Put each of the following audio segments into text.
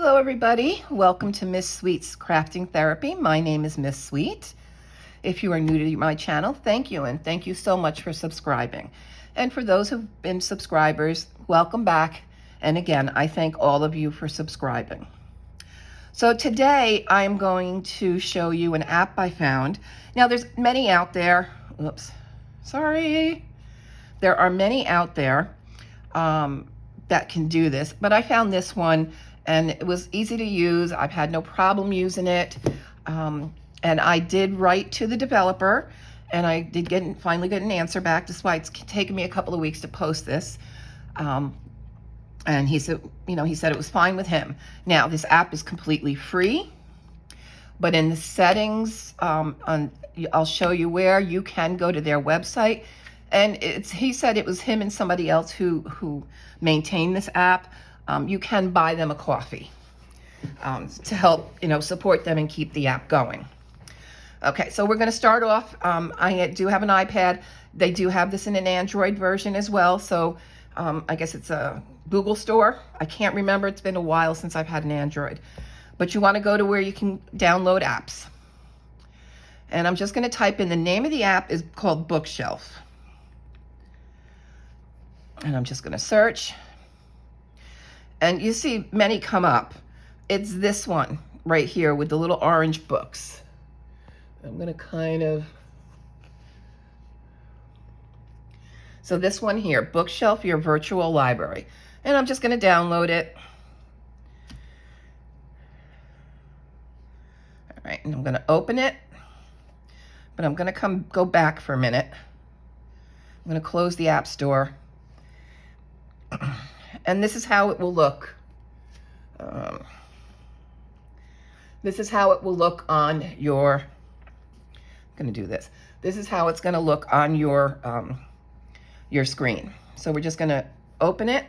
Hello everybody, welcome to Miss Sweet's Crafting Therapy. My name is Miss Sweet. If you are new to my channel, thank you, and thank you so much for subscribing. And for those who've been subscribers, welcome back. And again, I thank all of you for subscribing. So today I'm going to show you an app I found. Now there's many out there. Oops, sorry. There are many out there that can do this, but I found this one and it was easy to use. I've had no problem using it. And I did write to the developer and I did finally get an answer back. That's why it's taken me a couple of weeks to post this. And he said, he said it was fine with him. Now this app is completely free, but in the settings, I'll show you where you can go to their website. And he said it was him and somebody else who maintained this app. You can buy them a coffee to help, support them and keep the app going. Okay, so we're going to start off. I do have an iPad. They do have this in an Android version as well. So I guess it's a Google Store. I can't remember. It's been a while since I've had an Android. But you want to go to where you can download apps. And I'm just going to type in the name of the app is called Bookshelf. And I'm just going to search. And you see many come up. It's this one right here with the little orange books. I'm going to so this one here, Bookshelf, your virtual library. And I'm just going to download it. All right, and I'm going to open it. But I'm going to go back for a minute. I'm going to close the App Store. And this is how it will look. This is how it will look on your, I'm going to do this. This is how it's going to look on your screen. So we're just going to open it.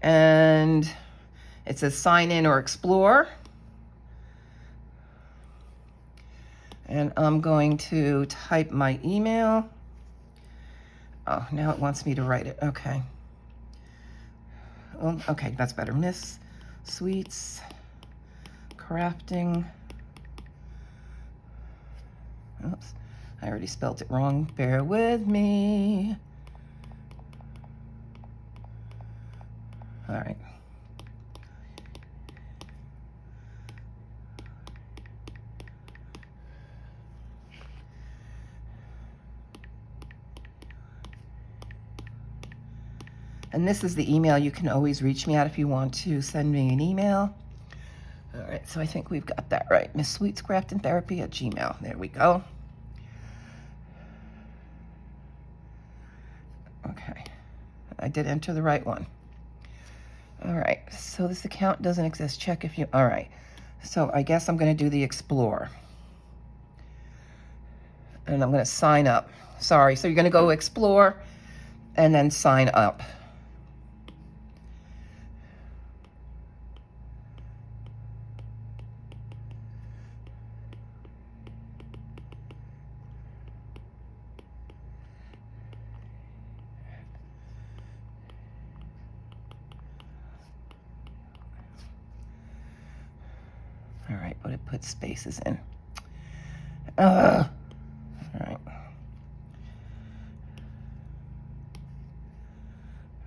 And it says sign in or explore. And I'm going to type my email. Oh, now it wants me to write it. Okay. Oh, okay, that's better. Miss Sweet's Crafting. Oops, I already spelled it wrong. Bear with me. All right. And this is the email. You can always reach me at if you want to send me an email. All right, so I think we've got that right. Miss Sweet's Crafting Therapy at Gmail. There we go. Okay, I did enter the right one. All right, so this account doesn't exist. Check if you, all right. So I guess I'm going to do the Explore. And I'm going to sign up. Sorry, so you're going to go Explore and then sign up. All right, but it puts spaces in. All right.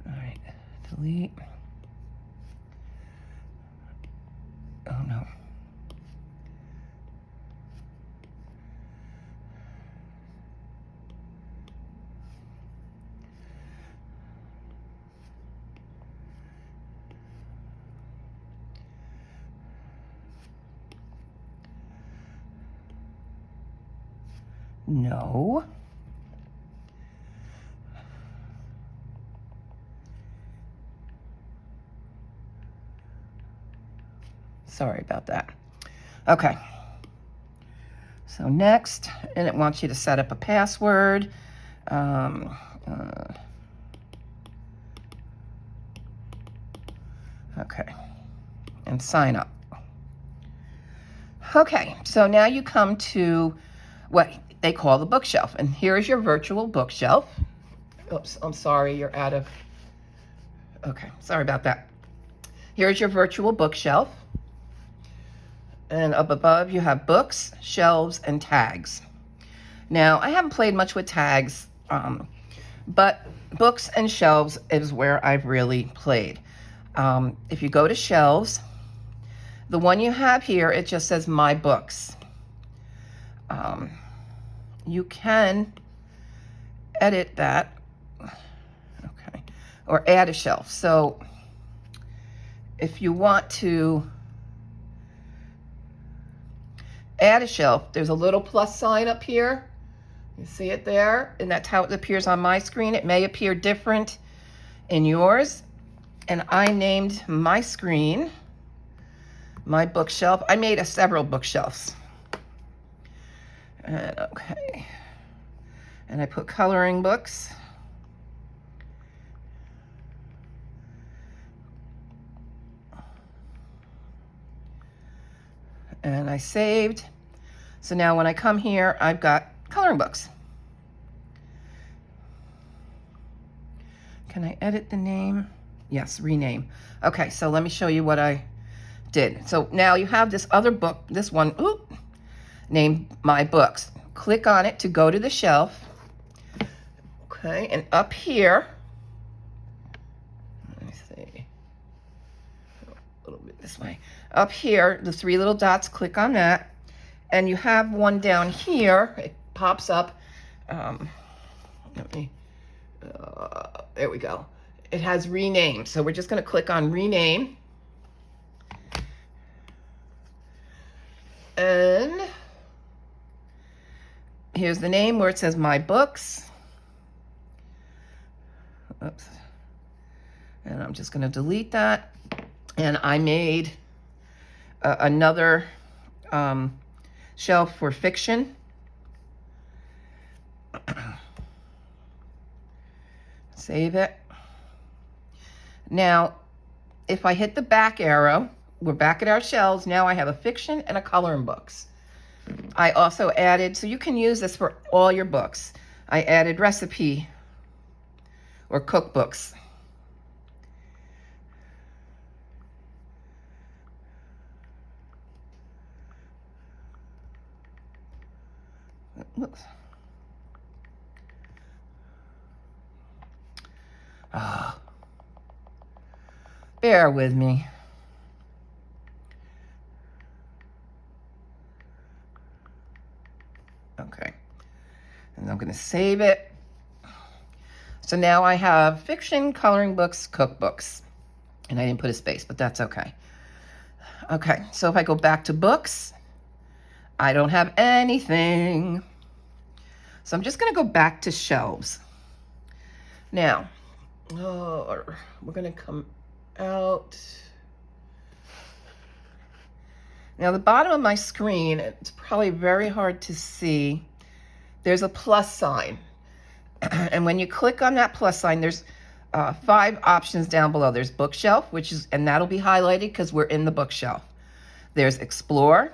All right, delete. Oh no. No. Sorry about that. Okay. So next, and it wants you to set up a password. Okay. And sign up. Okay, so now you come to what they call the bookshelf. And here is your virtual bookshelf. Oops, I'm sorry, you're out of, okay, sorry about that. Here's your virtual bookshelf. And up above you have books, shelves, and tags. Now, I haven't played much with tags, but books and shelves is where I've really played. If you go to shelves, the one you have here, it just says My Books. You can edit that, okay, or add a shelf. So if you want to add a shelf, there's a little plus sign up here. You see it there? And that's how it appears on my screen. It may appear different in yours. And I named my screen My Bookshelf. I made several bookshelves. And okay. And I put coloring books. And I saved. So now when I come here, I've got coloring books. Can I edit the name? Yes, rename. Okay, so let me show you what I did. So now you have this other book, this one, named My Books. Click on it to go to the shelf. Okay, and up here, let me see, a little bit this way. Up here, the three little dots, click on that. And you have one down here, it pops up. There we go. It has rename. So we're just going to click on rename. And here's the name where it says My Books. Oops. And I'm just going to delete that. And I made another shelf for fiction. Save it. Now, if I hit the back arrow, we're back at our shelves. Now I have a fiction and a coloring books. I also added, so you can use this for all your books. I added recipe or cookbooks. Oops. Bear with me. Okay. And I'm going to save it. So now I have fiction, coloring books, cookbooks. And I didn't put a space, but that's okay. Okay, so if I go back to books, I don't have anything. So I'm just going to go back to shelves. Now, we're going to come out. Now, the bottom of my screen, it's probably very hard to see. There's a plus sign. And when you click on that plus sign, there's 5 options down below. There's bookshelf, and that'll be highlighted because we're in the bookshelf. There's explore.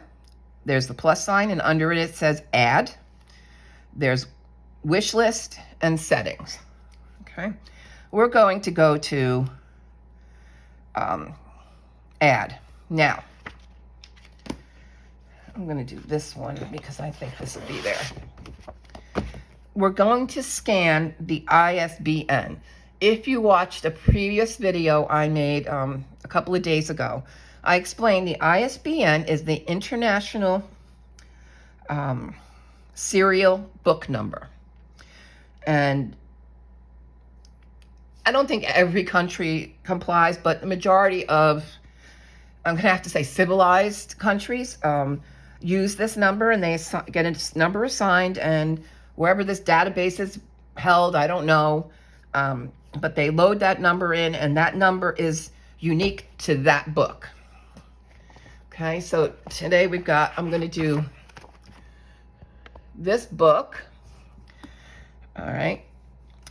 There's the plus sign, and under it, it says add. There's wish list and settings. Okay. We're going to go to add. Now, I'm going to do this one because I think this will be there. We're going to scan the ISBN. If you watched a previous video I made a couple of days ago, I explained the ISBN is the International Serial Book Number. And I don't think every country complies, but the majority of, I'm going to have to say, civilized countries use this number, and they get a number assigned, and wherever this database is held, I don't know, but they load that number in, and that number is unique to that book. Okay, so today I'm going to do this book. All right,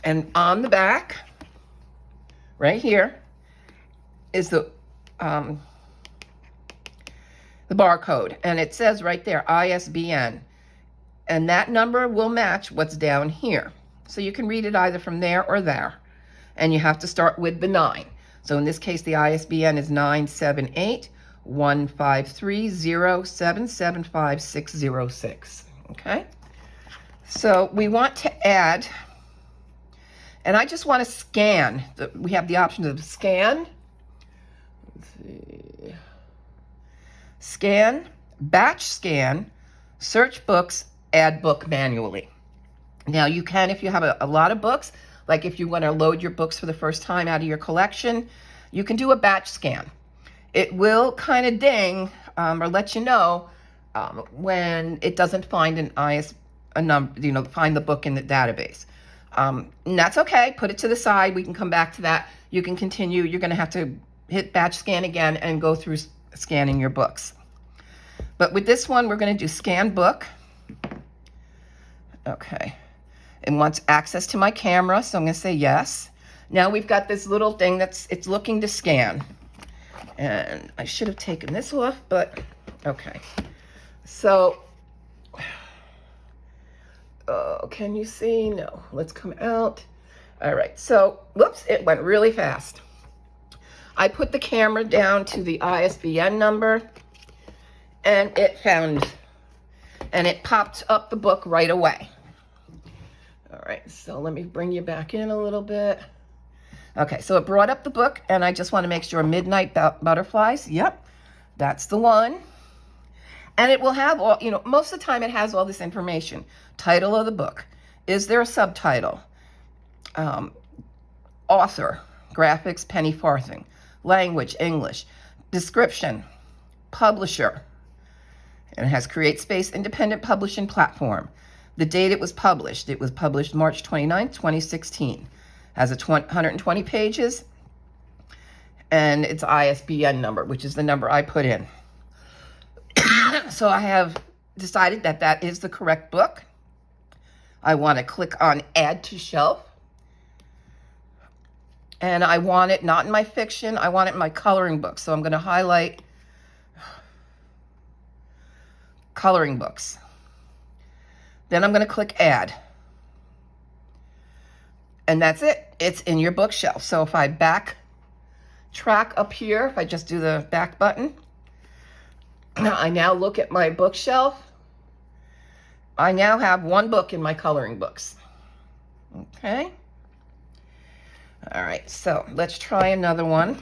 and on the back, right here, is the barcode, and it says right there, ISBN. And that number will match what's down here. So you can read it either from there or there. And you have to start with the 9. So in this case, the ISBN is 978-153-0775606. Okay? So we want to add, and I just want to scan. We have the option of scan. Let's see. Scan, batch scan, search books, add book manually. Now you can, if you have a lot of books, like if you want to load your books for the first time out of your collection, you can do a batch scan. It will kind of ding or let you know when it doesn't find a number, find the book in the database. And that's okay. Put it to the side. We can come back to that. You can continue. You're going to have to hit batch scan again and go through scanning your books. But with this one, we're going to do scan book. Okay. It wants access to my camera, so I'm going to say yes. Now we've got this little thing it's looking to scan. And I should have taken this off, but okay. So, can you see? No. Let's come out. All right. So, whoops, it went really fast. I put the camera down to the ISBN number, and it popped up the book right away. All right, so let me bring you back in a little bit. Okay, so it brought up the book, and I just want to make sure Midnight Butterflies. Yep, that's the one. And it will have all, most of the time it has all this information. Title of the book. Is there a subtitle? Author, graphics, Penny Farthing. Language, English. Description, publisher. And it has CreateSpace independent publishing platform. The date it was published March 29th, 2016. Has 120 pages, and its ISBN number, which is the number I put in. So I have decided that that is the correct book. I want to click on Add to Shelf. And I want it not in my fiction, I want it in my coloring book. So I'm going to highlight coloring books. Then I'm going to click Add. And that's it. It's in your bookshelf. So if I backtrack up here, if I just do the back button, I now look at my bookshelf. I now have one book in my coloring books. Okay. All right, so let's try another one.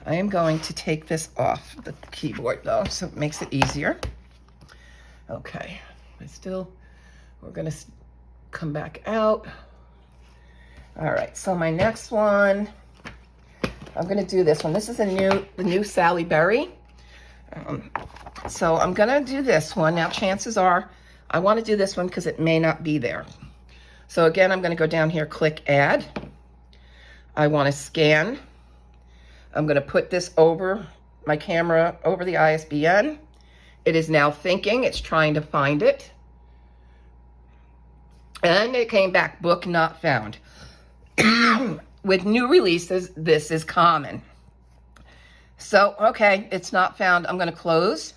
I am going to take this off the keyboard though, so it makes it easier. Okay, we're gonna come back out. All right, so my next one, I'm gonna do this one. This is the new Sally Berry. So I'm gonna do this one. Now chances are, I wanna do this one because it may not be there. So again, I'm gonna go down here, click Add. I wanna scan. I'm gonna put this over my camera, over the ISBN. It is now thinking, it's trying to find it. And it came back, book not found. With new releases, this is common. So, okay, it's not found. I'm going to close,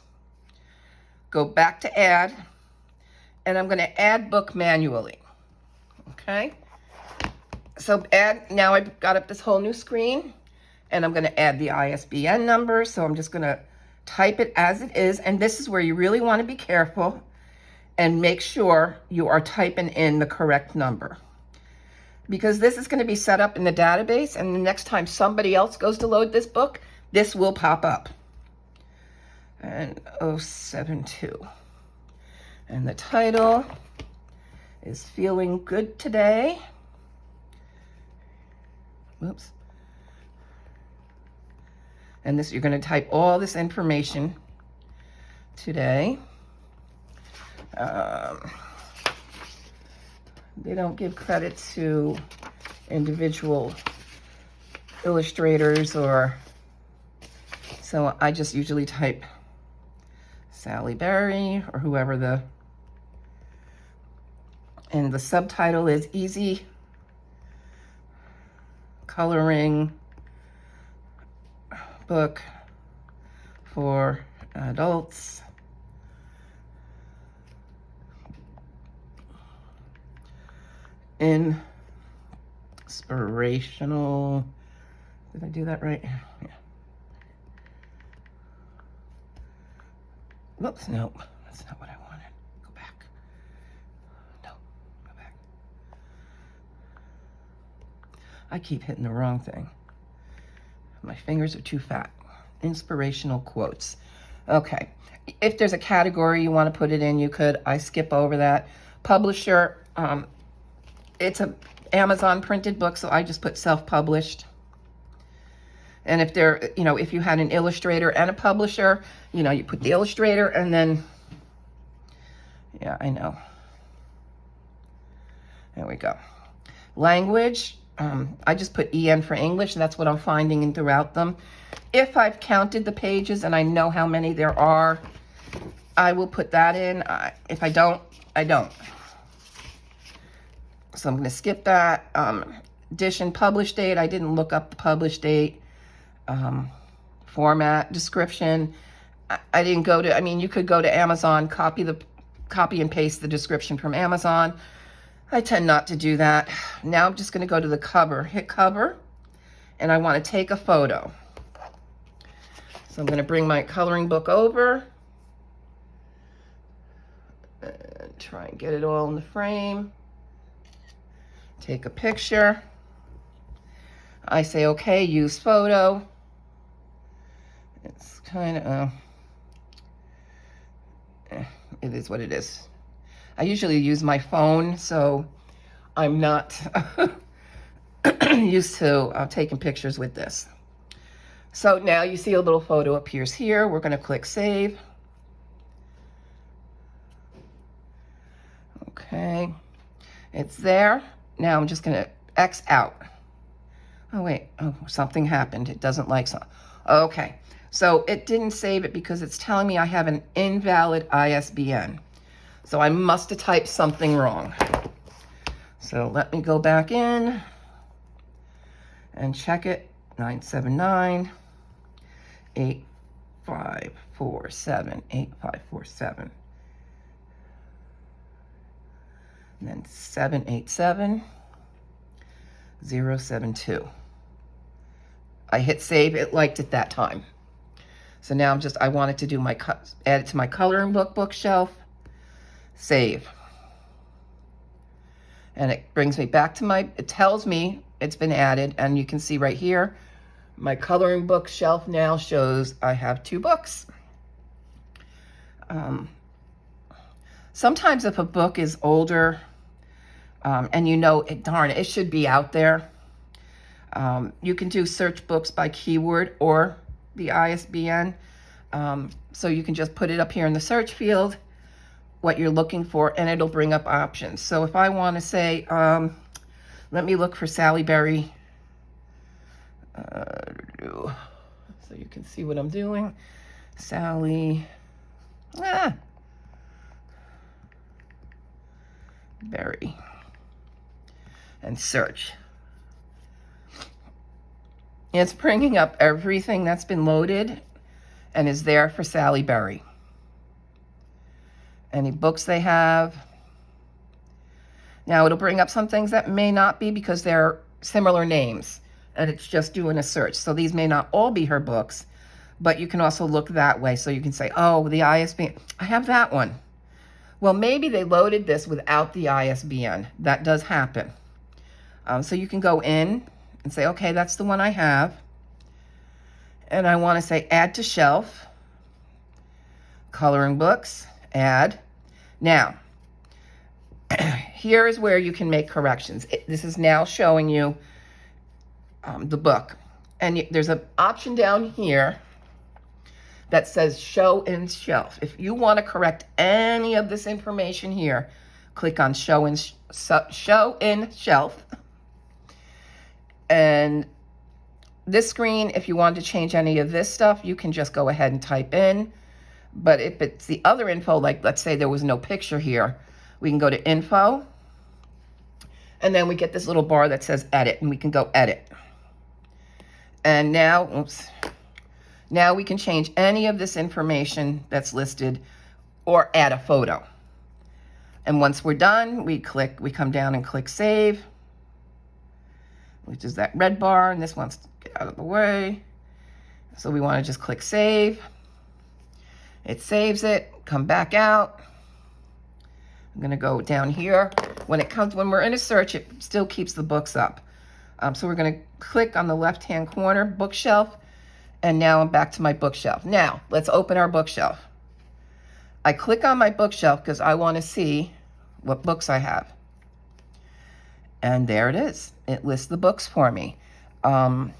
go back to add, and I'm going to add book manually. Okay? So now I've got up this whole new screen, and I'm going to add the ISBN number. So I'm just going to type it as it is. And this is where you really want to be careful and make sure you are typing in the correct number. Because this is going to be set up in the database, and the next time somebody else goes to load this book, this will pop up. And 072. And the title is Feeling Good Today. Oops. And this, you're going to type all this information today. They don't give credit to individual illustrators, so I just usually type Sally Berry or whoever and the subtitle is Easy Coloring Book for Adults. Inspirational Did I do that right? Yeah. Whoops, nope. That's not what I wanted. Go back. No, go back. I keep hitting the wrong thing. My fingers are too fat. Inspirational quotes. Okay. If there's a category you want to put it in, you could. I skip over that. Publisher, it's a Amazon printed book, so I just put self-published. And if there, if you had an illustrator and a publisher, you put the illustrator and then, yeah, I know. There we go. Language, I just put EN for English. That's what I'm finding in throughout them. If I've counted the pages and I know how many there are, I will put that in. If I don't, I don't. So I'm going to skip that. Edition, publish date. I didn't look up the publish date. Format, description. I didn't go to, you could go to Amazon, copy and paste the description from Amazon. I tend not to do that. Now I'm just going to go to the cover, hit cover, and I want to take a photo. So I'm going to bring my coloring book over and try and get it all in the frame. Take a picture. I say, okay, use photo. It's kind of, it is what it is. I usually use my phone, so I'm not used to taking pictures with this. So now you see a little photo appears here. We're going to click save. Okay, it's there. Now I'm just going to X out. Oh, wait. Oh, something happened. It doesn't like so. Okay. So it didn't save it because it's telling me I have an invalid ISBN. So I must have typed something wrong. So let me go back in and check it. 979 8547 8547. And then 787 072. I hit save. It liked it that time. So now I wanted to do add it to my coloring book bookshelf, save. And it brings me back to it tells me it's been added, and you can see right here, my coloring book shelf now shows I have 2 books. Sometimes if a book is older, and darn, it should be out there, you can do search books by keyword or the ISBN. So you can just put it up here in the search field, what you're looking for, and it'll bring up options. So if I want to say, let me look for Sally Berry. So you can see what I'm doing. Sally Berry. And search. It's bringing up everything that's been loaded and is there for Sally Berry. Any books they have. Now it'll bring up some things that may not be because they're similar names, and it's just doing a search. So these may not all be her books, but you can also look that way. So you can say, oh, the ISBN, I have that one. Well, maybe they loaded this without the ISBN. That does happen. So you can go in and say, okay, that's the one I have. And I want to say add to shelf, coloring books, add. Now, here is where you can make corrections. This is now showing you the book. And there's an option down here that says show in shelf. If you want to correct any of this information here, click on show in shelf. And this screen, if you want to change any of this stuff, you can just go ahead and type in. But if it's the other info, like let's say there was no picture here, we can go to info. And then we get this little bar that says edit, and we can go edit. And now, now we can change any of this information that's listed or add a photo. And once we're done, we come down and click save, which is that red bar, and this one's get out of the way. So we want to just click save. It saves it, come back out. I'm going to go down here. When we're in a search, it still keeps the books up. So we're going to click on the left-hand corner, bookshelf, and now I'm back to my bookshelf. Now, let's open our bookshelf. I click on my bookshelf because I want to see what books I have. And there it is. It lists the books for me. While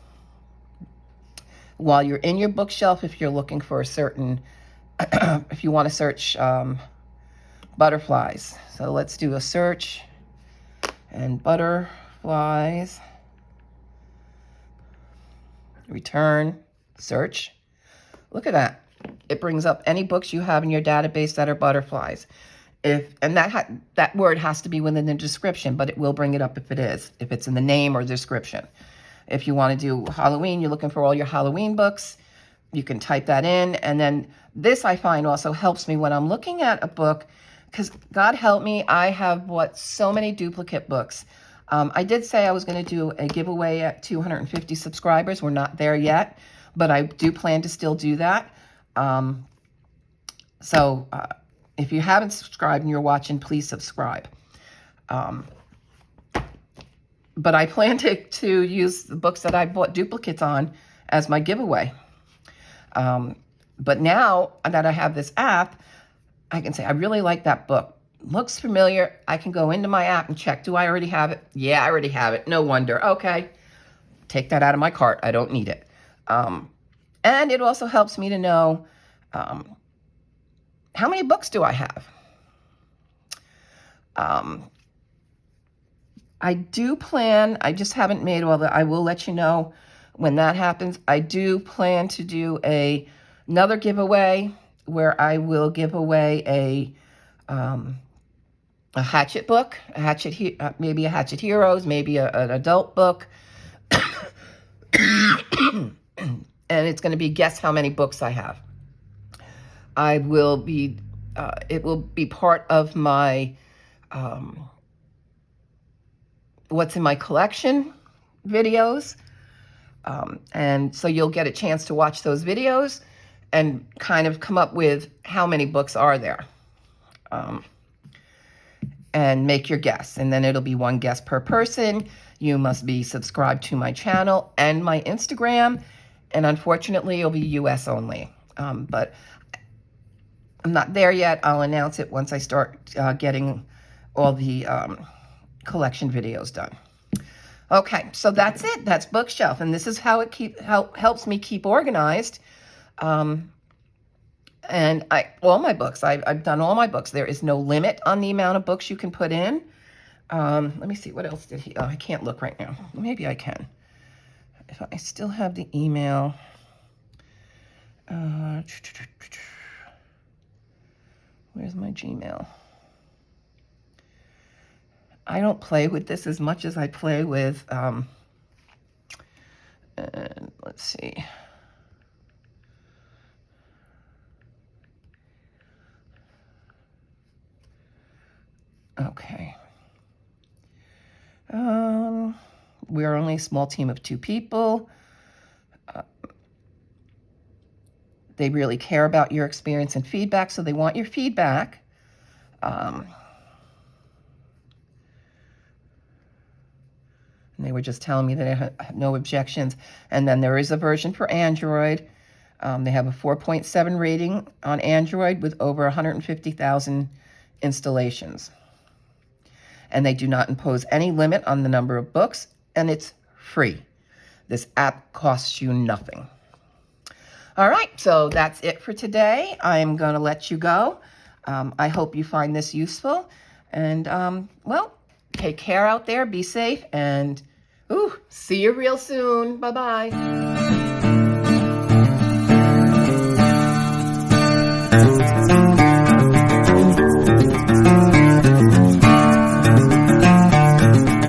you're in your bookshelf, if you're looking for a certain, if you want to search butterflies. So let's do a search, and butterflies, return, search. Look at that. It brings up any books you have in your database that are butterflies. And that word has to be within the description, but it will bring it up if it's in the name or description. If you want to do Halloween, you're looking for all your Halloween books, you can type that in. And then this, I find, also helps me when I'm looking at a book, because God help me, I have bought so many duplicate books. I did say I was going to do a giveaway at 250 subscribers. We're not there yet, but I do plan to still do that. If you haven't subscribed and you're watching, please subscribe. But I plan to use the books that I bought duplicates on as my giveaway. But now that I have this app, I can say, I really like that book. Looks familiar. I can go into my app and check. Do I already have it? Yeah, I already have it. No wonder. Okay. Take that out of my cart. I don't need it. And it also helps me to know how many books do I have. I do plan, I just haven't made all the, I will let you know when that happens. I do plan to do another giveaway where I will give away a Hatchet book, maybe a Hatchet Heroes, maybe an adult book. And it's going to be guess how many books I have. It will be part of my what's in my collection videos. And so you'll get a chance to watch those videos and kind of come up with how many books are there. And make your guess. And then it'll be one guess per person. You must be subscribed to my channel and my Instagram. And unfortunately, it'll be US only. But I'm not there yet. I'll announce it once I start getting all the collection videos done. Okay, so that's it. That's Bookshelf. And this is how it helps me keep organized. And all my books, I've done all my books. There is no limit on the amount of books you can put in. Let me see, what else did he, I can't look right now. Maybe I can. If I still have the email. Where's my Gmail? I don't play with this as much as I play with, let's see. Okay. We're only a small team of 2 people. They really care about your experience and feedback, so they want your feedback. And they were just telling me that I have no objections. And then there is a version for Android. They have a 4.7 rating on Android with over 150,000 installations. And they do not impose any limit on the number of books, and it's free. This app costs you nothing. All right, so that's it for today. I'm going to let you go. I hope you find this useful. And, well, take care out there, be safe, and see you real soon. Bye-bye.